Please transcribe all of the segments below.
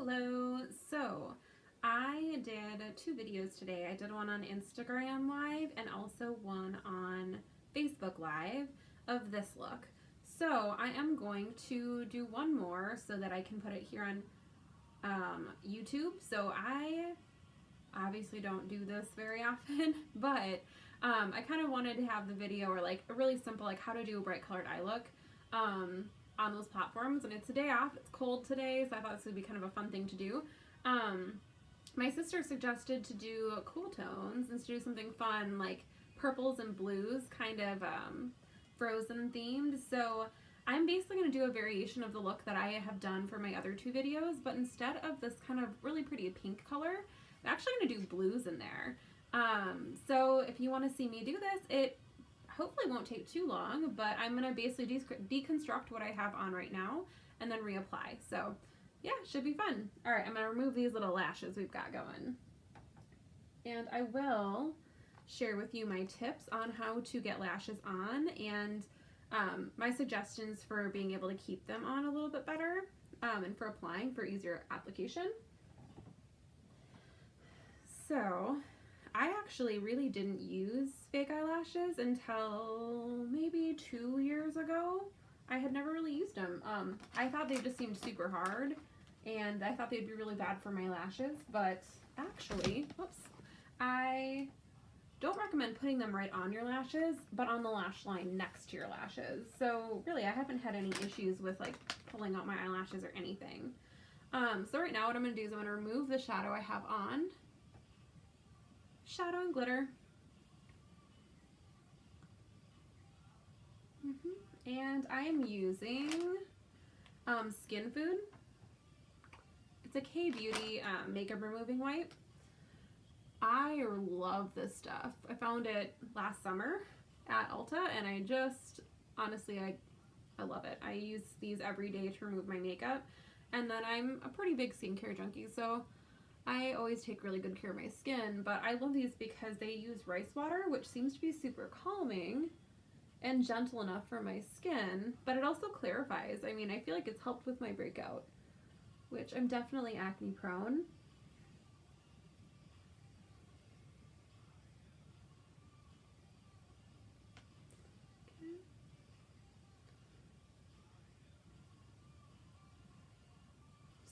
Hello. So I did two videos today. I did one on Instagram Live and also one on Facebook Live of this look. So I am going to do one more so that I can put it here on YouTube. So I obviously don't do this very often, but I kind of wanted to have the video or like a really simple like how to do a bright colored eye look on those platforms. And it's a day off, it's cold today, so I thought this would be kind of a fun thing to do. My sister suggested to do cool tones and to do something fun like purples and blues, kind of Frozen themed. So I'm basically going to do a variation of the look that I have done for my other two videos, but instead of this kind of really pretty pink color, I'm actually going to do blues in there. So if you want to see me do this, it hopefully won't take too long, but I'm going to basically deconstruct what I have on right now and then reapply. So yeah, should be fun. All right, I'm going to remove these little lashes we've got going. And I will share with you my tips on how to get lashes on and my suggestions for being able to keep them on a little bit better and for applying for easier application. So I actually really didn't use fake eyelashes until maybe 2 years ago. I had never really used them. I thought they just seemed super hard and I thought they'd be really bad for my lashes, but actually, whoops, I don't recommend putting them right on your lashes, but on the lash line next to your lashes. So really, I haven't had any issues with like pulling out my eyelashes or anything. So right now what I'm going to do is I'm going to remove the shadow I have on. Shadow and glitter. And I am using Skin Food. It's a K-Beauty makeup removing wipe. I love this stuff. I found it last summer at Ulta and I just, honestly, I love it. I use these every day to remove my makeup, and then I'm a pretty big skincare junkie, so I always take really good care of my skin, but I love these because they use rice water, which seems to be super calming and gentle enough for my skin, but it also clarifies. I mean, I feel like it's helped with my breakout, which I'm definitely acne prone. Okay.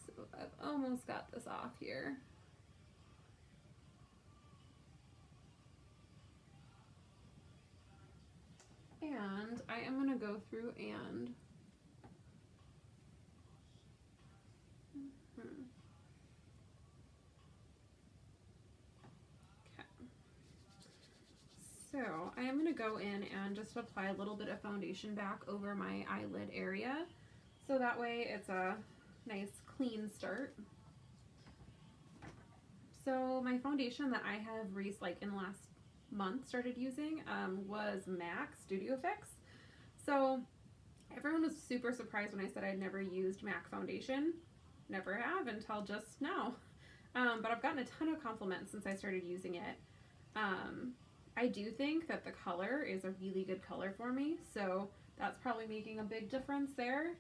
So I've almost got this off here. And I am going to go through and okay. So I am going to go in and just apply a little bit of foundation back over my eyelid area, so that way it's a nice clean start. So my foundation that I have in the last month started using was MAC Studio Fix. So everyone was super surprised when I said I'd never used MAC foundation. Never have until just now. But I've gotten a ton of compliments since I started using it. I do think that the color is a really good color for me, so that's probably making a big difference there.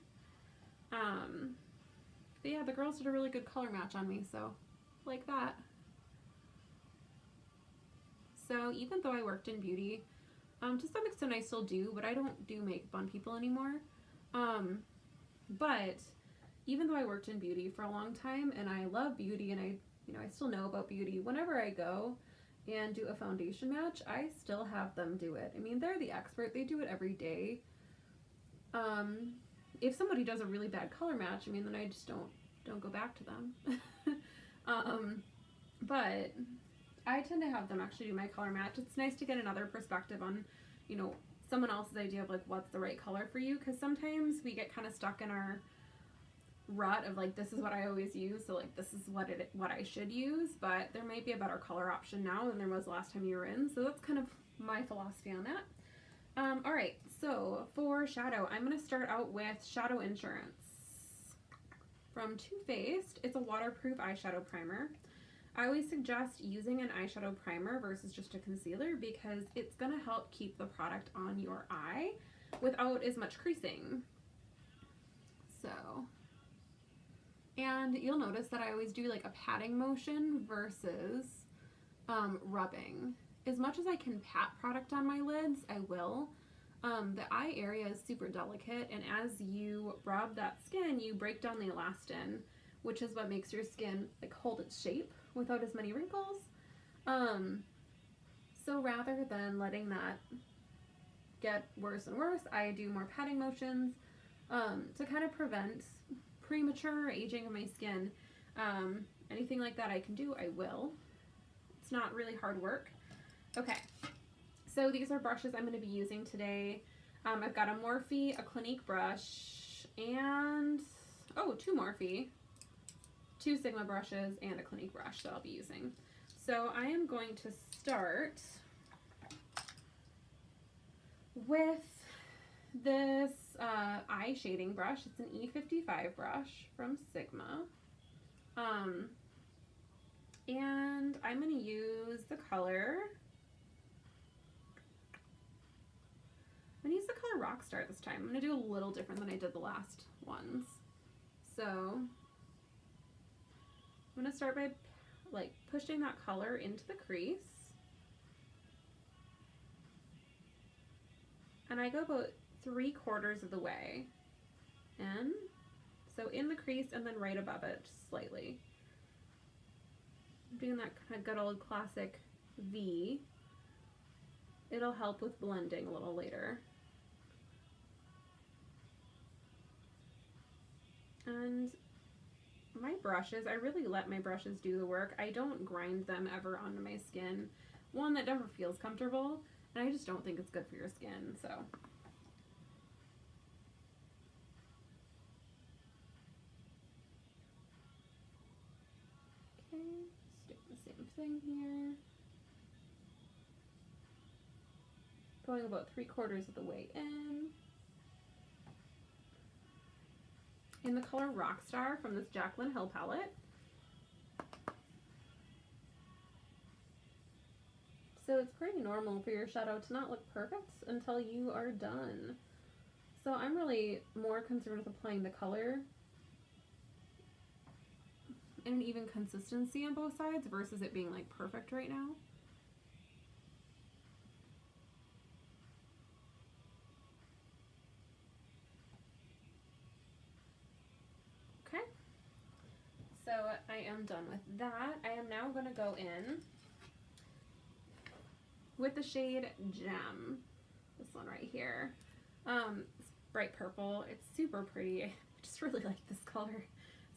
But yeah, the girls did a really good color match on me, so like that. So even though I worked in beauty, to some extent I still do, but I don't do makeup on people anymore. But even though I worked in beauty for a long time and I love beauty and I still know about beauty, whenever I go and do a foundation match, I still have them do it. I mean, they're the expert. They do it every day. If somebody does a really bad color match, I mean, then I just don't go back to them. But I tend to have them actually do my color match. It's nice to get another perspective on, someone else's idea of like what's the right color for you, because sometimes we get kind of stuck in our rut of like, this is what I always use, so like this is what I should use, but there might be a better color option now than there was last time you were in. So that's kind of my philosophy on that. All right, so for shadow, I'm going to start out with Shadow Insurance from Too Faced. It's a waterproof eyeshadow primer. I always suggest using an eyeshadow primer versus just a concealer because it's going to help keep the product on your eye without as much creasing. So, and And you'll notice that I always do like a patting motion versus rubbing. As much as I can pat product on my lids, I will. The eye area is super delicate, and as you rub that skin, you break down the elastin, which is what makes your skin like hold its shape without as many wrinkles. So rather than letting that get worse and worse, I do more patting motions to kind of prevent premature aging of my skin. Anything like that I can do, I will. It's not really hard work. Okay, so these are brushes I'm going to be using today. I've got a Morphe, a Clinique brush, and, oh, two Morphe, two Sigma brushes, and a Clinique brush that I'll be using. So I am going to start with this eye shading brush. It's an E55 brush from Sigma. And I'm going to use the color, I'm going to use the color Rockstar this time. I'm going to do a little different than I did the last ones. So I'm going to start by like pushing that color into the crease. And I go about 3/4 of the way in. So in the crease and then right above it, just slightly. I'm doing that kind of good old classic V. It'll help with blending a little later. And my brushes, I really let my brushes do the work. I don't grind them ever onto my skin. One, that never feels comfortable, and I just don't think it's good for your skin, so. Okay, just doing the same thing here. Going about 3/4 of the way in the color Rockstar from this Jaclyn Hill palette. So it's pretty normal for your shadow to not look perfect until you are done. So I'm really more concerned with applying the color and an even consistency on both sides versus it being like perfect right now. Okay, so I am done with that. I am now going to go in with the shade Gem, this one right here. It's bright purple. It's super pretty. I just really like this color.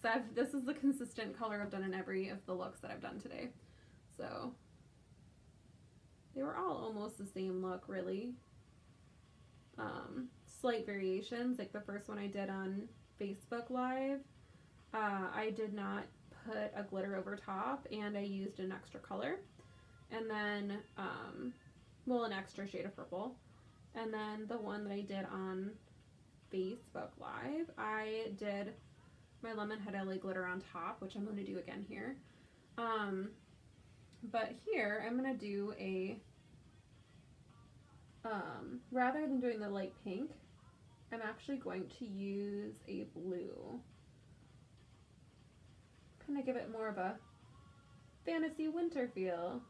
So this is the consistent color I've done in every of the looks that I've done today. So they were all almost the same look, really. Slight variations, like the first one I did on Facebook Live. I did not put a glitter over top, and I used an extra color. And then, well, an extra shade of purple. And then the one that I did on Facebook Live, I did my Lemonhead LA glitter on top, which I'm going to do again here. But here, I'm going to do a, rather than doing the light pink, I'm actually going to use a blue. Kind of give it more of a fantasy winter feel.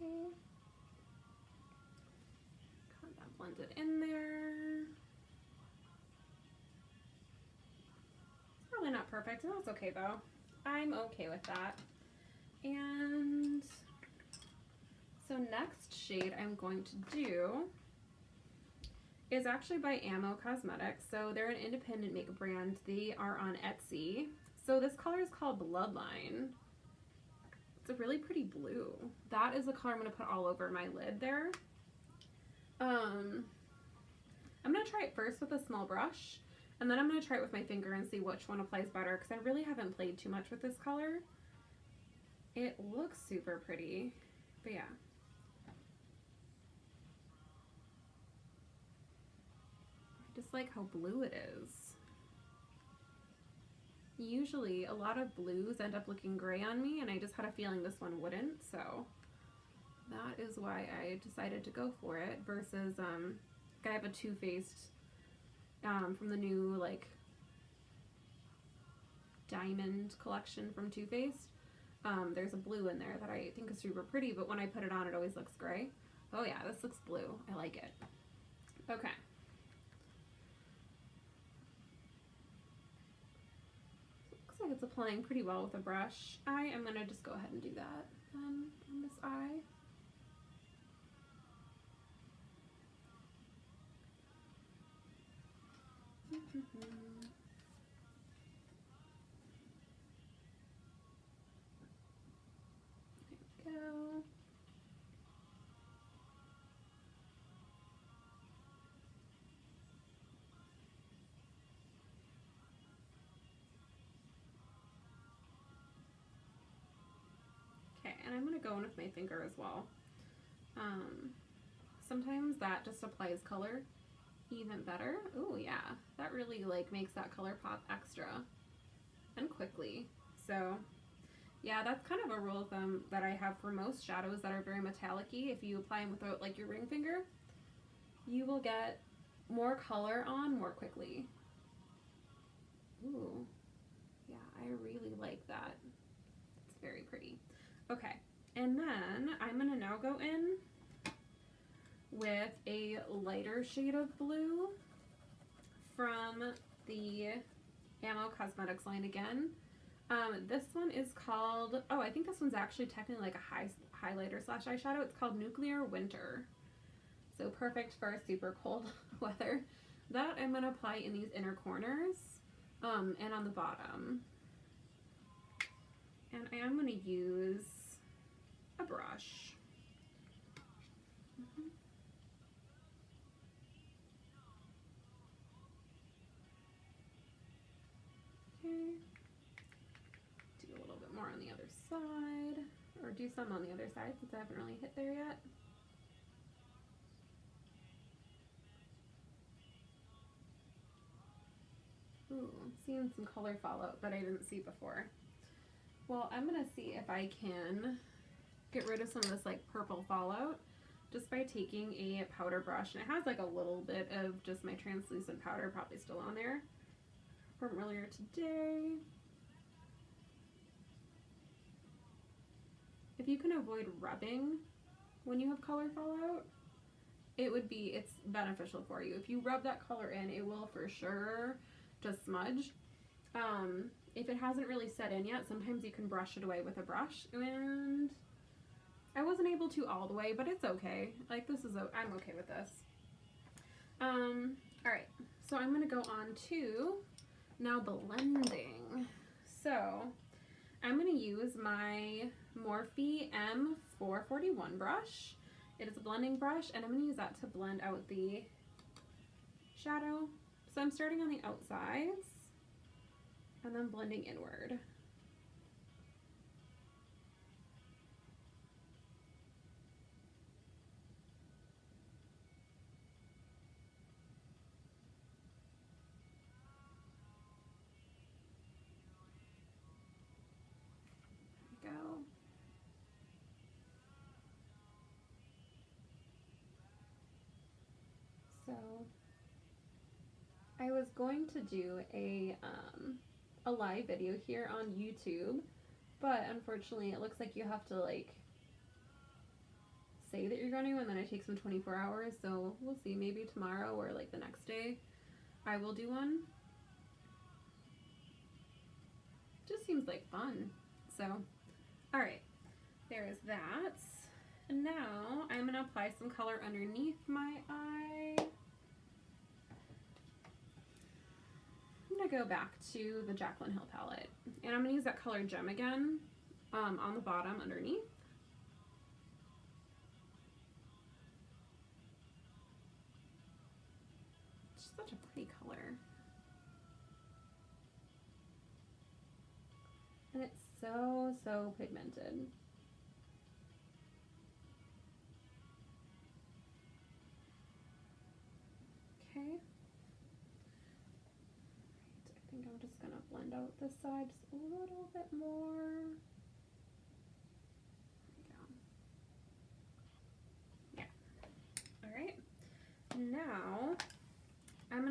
Okay. Got that blended in there. It's probably not perfect, and that's okay though. I'm okay with that. And so next shade I'm going to do is actually by Ammo Cosmetix. So they're an independent makeup brand. They are on Etsy. So this color is called Bloodline. It's a really pretty blue. That is the color I'm going to put all over my lid there. I'm going to try it first with a small brush, and then I'm going to try it with my finger and see which one applies better, because I really haven't played too much with this color. It looks super pretty, but yeah. I just like how blue it is. Usually a lot of blues end up looking gray on me, and I just had a feeling this one wouldn't, so that is why I decided to go for it versus, I have a Too Faced, from the new, like, diamond collection from Too Faced. There's a blue in there that I think is super pretty, but when I put it on, it always looks gray. Oh yeah, this looks blue. I like it. Okay. Looks like it's applying pretty well with a brush. I am gonna just go ahead and do that on this eye. There we go. Okay, and I'm going to go in with my finger as well. Sometimes that just applies color even better. Oh yeah, that really like makes that color pop extra and quickly. So yeah, that's kind of a rule of thumb that I have for most shadows that are very metallic-y. If you apply them without like your ring finger, you will get more color on more quickly. Ooh, yeah, I really like that. It's very pretty. Okay, and then I'm gonna now go in with a lighter shade of blue from the Ammo Cosmetix line again. This one is called, oh, I think this one's actually technically like a highlighter slash eyeshadow. It's called Nuclear Winter. So perfect for super cold weather. That I'm gonna apply in these inner corners, and on the bottom. And I am gonna use a brush. Okay. Do a little bit more on the other side, or do some on the other side since I haven't really hit there yet. Ooh, I'm seeing some color fallout that I didn't see before. Well, I'm gonna see if I can get rid of some of this like purple fallout just by taking a powder brush, and it has like a little bit of just my translucent powder probably still on there from earlier today. If you can avoid rubbing when you have color fallout, it's beneficial for you. If you rub that color in, it will for sure just smudge. If it hasn't really set in yet, sometimes you can brush it away with a brush, and I wasn't able to all the way, but it's okay. Like I'm okay with this. All right, so I'm gonna go on to now blending. So I'm gonna use my Morphe M441 brush. It is a blending brush, and I'm gonna use that to blend out the shadow. So I'm starting on the outsides and then blending inward. There we go. So I was going to do a live video here on YouTube, but unfortunately it looks like you have to like say that you're going to, and then it takes them 24 hours, so we'll see. Maybe tomorrow or like the next day I will do one. Just seems like fun. So alright, there is that. And now I'm going to apply some color underneath my eye. I'm going to go back to the Jaclyn Hill palette, and I'm going to use that color Gem again on the bottom underneath. It's such a pretty color. And it's so pigmented. Okay. I think I'm just gonna blend out this side just a little bit more. There we go.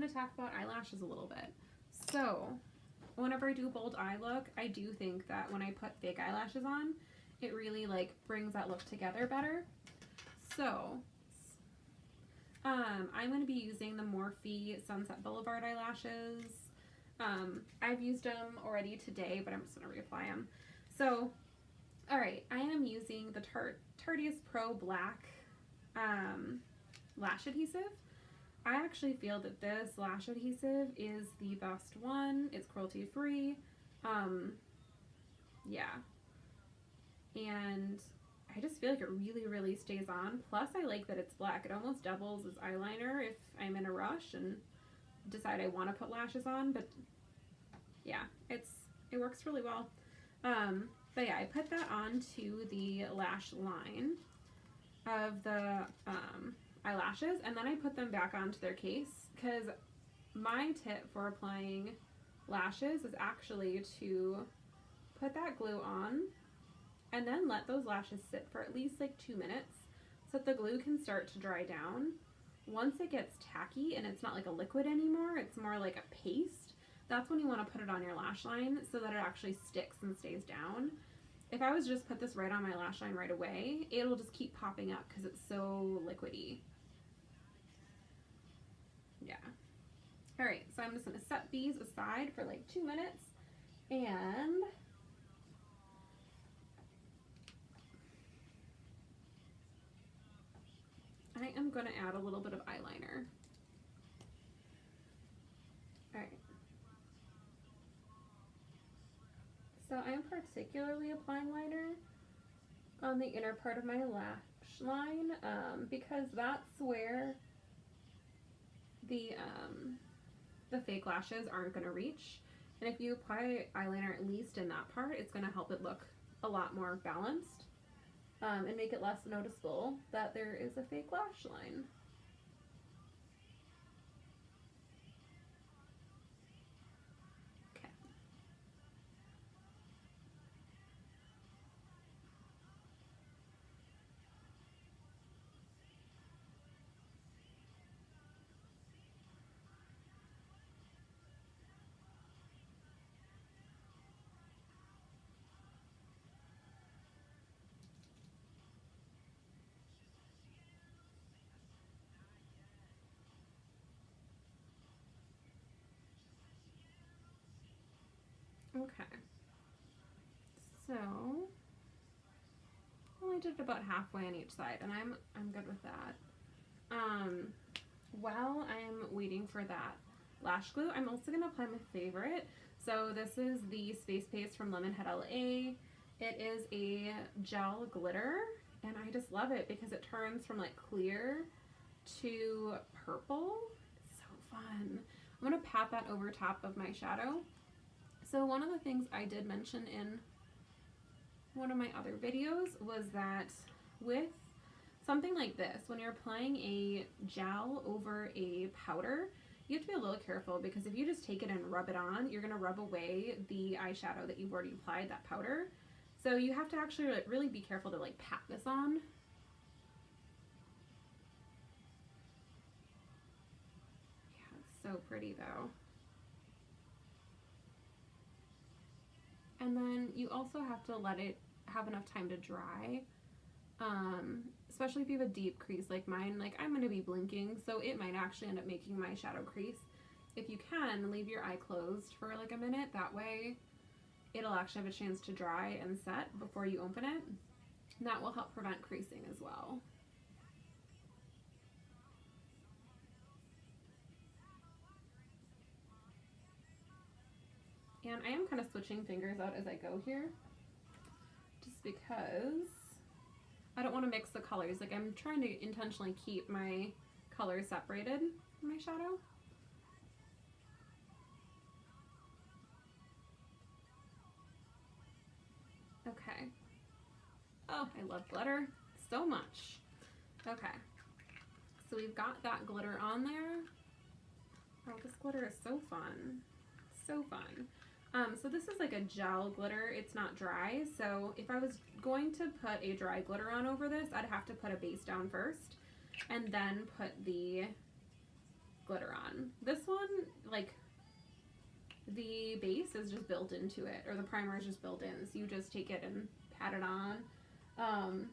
want to talk about eyelashes a little bit. So whenever I do a bold eye look, I do think that when I put fake eyelashes on, it really like brings that look together better. So I'm going to be using the Morphe Sunset Boulevard eyelashes. I've used them already today, but I'm just going to reapply them. So, alright, I am using the Tarteist Pro Black lash adhesive. I actually feel that this lash adhesive is the best one. It's cruelty free. Yeah. And I just feel like it really, really stays on. Plus, I like that it's black. It almost doubles as eyeliner if I'm in a rush and decide I want to put lashes on. But yeah, it works really well. But yeah, I put that onto the lash line of the eyelashes, and then I put them back onto their case, because my tip for applying lashes is actually to put that glue on and then let those lashes sit for at least like 2 minutes so that the glue can start to dry down. Once it gets tacky and it's not like a liquid anymore, it's more like a paste, that's when you want to put it on your lash line so that it actually sticks and stays down. If I was just put this right on my lash line right away, it'll just keep popping up because it's so liquidy. Yeah. Alright, so I'm just going to set these aside for like 2 minutes, and I am going to add a little bit of eyeliner. Alright. So I am particularly applying liner on the inner part of my lash line because that's where the fake lashes aren't going to reach. And if you apply eyeliner at least in that part, it's going to help it look a lot more balanced and make it less noticeable that there is a fake lash line. Okay. Okay, so I only did about halfway on each side, and I'm good with that. While I'm waiting for that lash glue, I'm also gonna apply my favorite. So this is the Space Paste from Lemonhead LA. It is a gel glitter, and I just love it because it turns from like clear to purple. It's so fun. I'm gonna pat that over top of my shadow. So one of the things I did mention in one of my other videos was that with something like this, when you're applying a gel over a powder, you have to be a little careful, because if you just take it and rub it on, you're going to rub away the eyeshadow that you've already applied, that powder. So you have to actually like really be careful to like pat this on. Yeah, it's so pretty though. And then you also have to let it have enough time to dry, especially if you have a deep crease like mine. Like, I'm going to be blinking, so it might actually end up making my shadow crease. If you can, leave your eye closed for like a minute. That way it'll actually have a chance to dry and set before you open it. And that will help prevent creasing as well. And I am kind of switching fingers out as I go here, just because I don't want to mix the colors. Like, I'm trying to intentionally keep my colors separated in my shadow. Okay. Oh, I love glitter so much. Okay. So we've got that glitter on there. Oh, this glitter is so fun. So fun. So this is like a gel glitter. It's not dry. So if I was going to put a dry glitter on over this, I'd have to put a base down first and then put the glitter on. This one, like, the base is just built into it, or the primer is just built in, so you just take it and pat it on.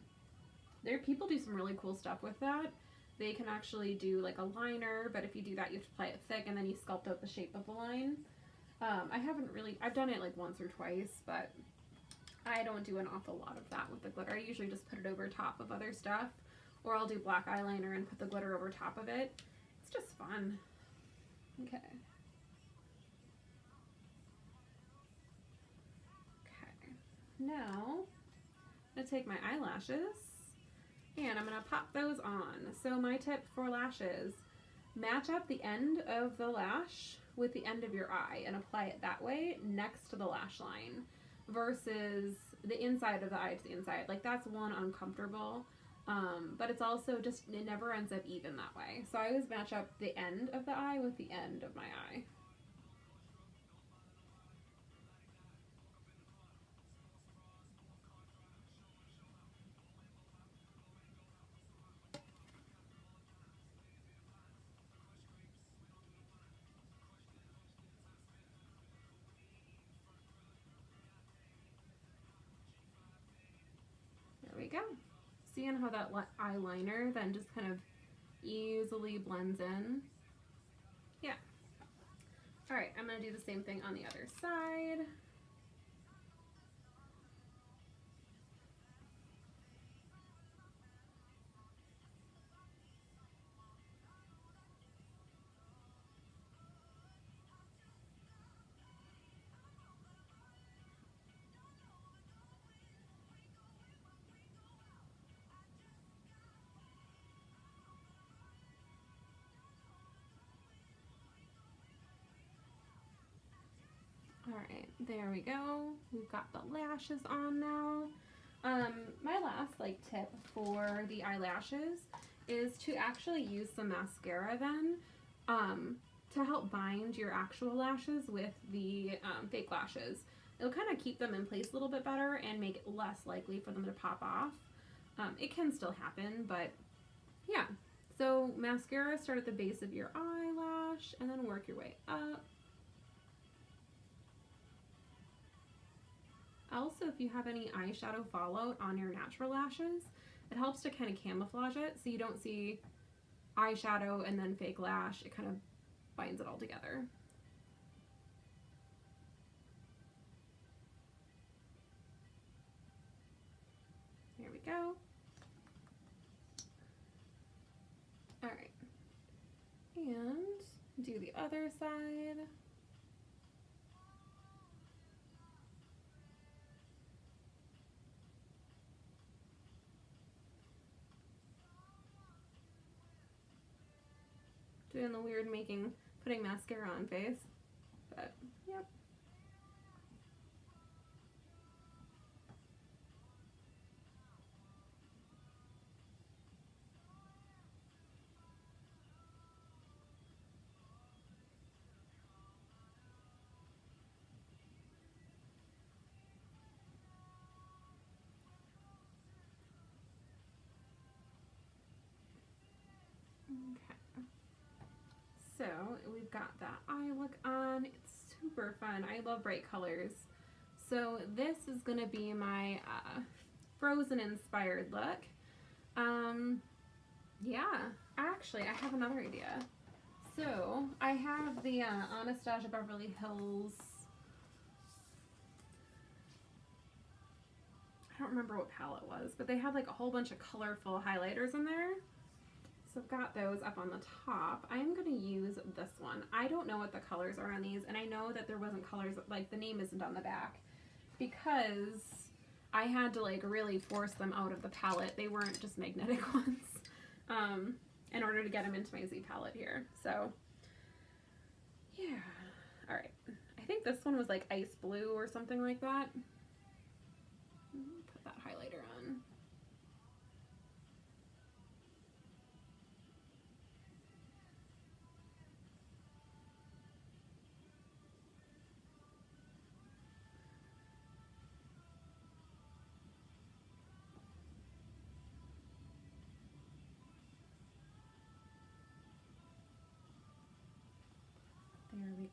People do some really cool stuff with that. They can actually do like a liner, but if you do that, you have to apply it thick, and then you sculpt out the shape of the line. I've done it like once or twice, but I don't do an awful lot of that with the glitter. I usually just put it over top of other stuff, or I'll do black eyeliner and put the glitter over top of it. It's just fun. Okay. Okay. Now, I'm going to take my eyelashes and I'm going to pop those on. So my tip for lashes, match up the end of the lash with the end of your eye and apply it that way next to the lash line versus the inside of the eye to the inside. Like, that's one, uncomfortable, but it's also just, it never ends up even that way. So I always match up the end of the eye with the end of my eye. There we go. Seeing how that eyeliner then just kind of easily blends in. Yeah. All right, I'm gonna do the same thing on the other side. All right, there we go. We've got the lashes on now. My last tip for the eyelashes is to actually use some mascara then to help bind your actual lashes with the fake lashes. It'll kind of keep them in place a little bit better and make it less likely for them to pop off. It can still happen, but yeah. So mascara, start at the base of your eyelash and then work your way up. Also, if you have any eyeshadow fallout on your natural lashes, it helps to kind of camouflage it so you don't see eyeshadow and then fake lash. It kind of binds it all together. There we go. All right. And do the other side. Doing the weird putting mascara on face, but yep. Okay. So we've got that eye look on. It's super fun. I love bright colors. So this is gonna be my Frozen inspired look. Yeah, actually I have another idea. So I have the Anastasia Beverly Hills, I don't remember what palette was, but they have like a whole bunch of colorful highlighters in there. So I've got those up on the top. I'm going to use this one. I don't know what the colors are on these, and I know that there wasn't colors, like the name isn't on the back, because I had to like really force them out of the palette. They weren't just magnetic ones in order to get them into my Z palette here. So yeah, all right. I think this one was like ice blue or something like that. Put that highlighter on.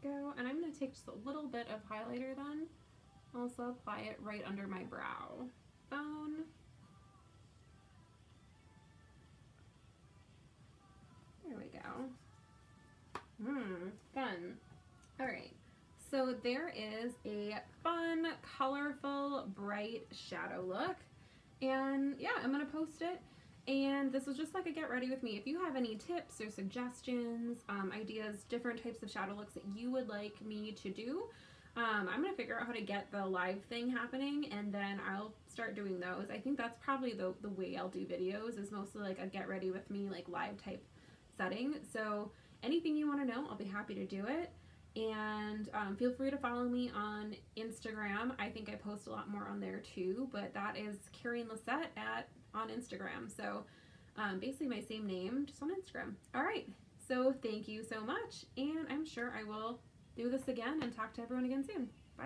go. And I'm going to take just a little bit of highlighter then. Also apply it right under my brow bone. There we go. Fun. All right. So there is a fun, colorful, bright shadow look. And yeah, I'm going to post it. And this was just like a get ready with me. If you have any tips or suggestions, ideas, different types of shadow looks that you would like me to do, I'm going to figure out how to get the live thing happening, and then I'll start doing those. I think that's probably the way I'll do videos, is mostly like a get ready with me, like live type setting. So anything you want to know, I'll be happy to do it. And feel free to follow me on Instagram. I think I post a lot more on there too, but that is Karinelisette on Instagram. So basically my same name, just on Instagram. All right, so thank you so much, and I'm sure I will do this again and talk to everyone again soon. Bye.